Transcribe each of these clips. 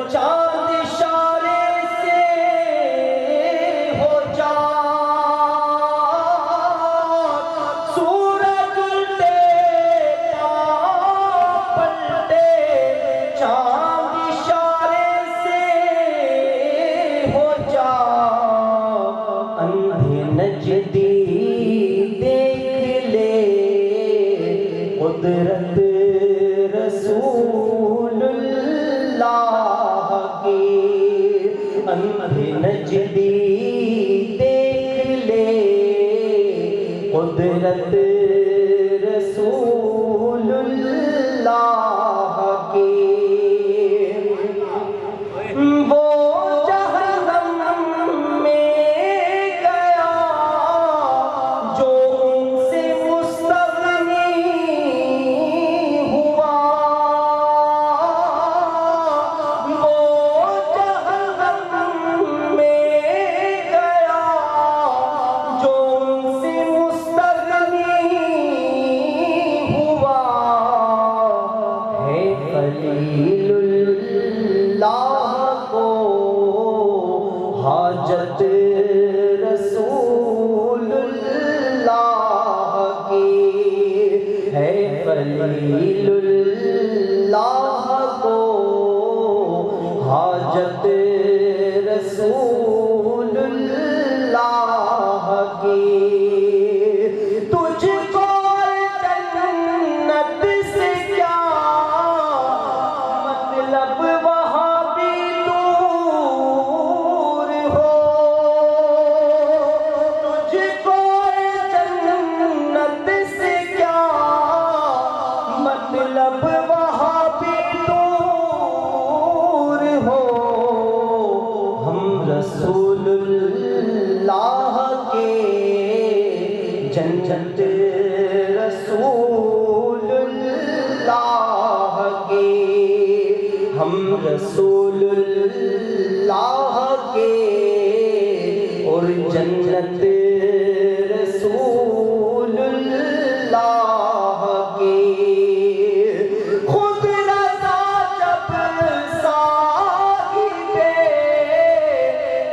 چاند اشارے سے ہو چاک، سورج الٹے پلٹے، چاند اشارے سے ہو چاک، اندھے نجدی دیکھ لے قدرت رسول اللہ کی، اندھے نجدی دیکھ لے قدرت رسول اللہ کی۔ وہ جہنم میں گیا جو ان سے مستغنی ہوا، وہ جہنم میں گیا جو ان سے مستغنی ہوا، ہے خلیل اللہ کو حاجت رسول اللہ کی، ہے خلیل اللہ کو حاجت رسول اللہ کی۔ تجھ کو جنت سے کیا مطلب وہاں بھی دور ہو، تجھ کو جنت سے کیا مطلب وہاں بھی دور ہو، ہم رسول اللہ کے جنت رسول اللہ کے، ہم رسول اللہ کے اور جنت رسول اللہ کی۔ خود رضا جب صاحب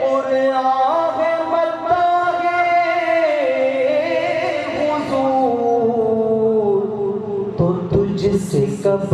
قرآن ہے مداح حضور، تو تجھ سے کب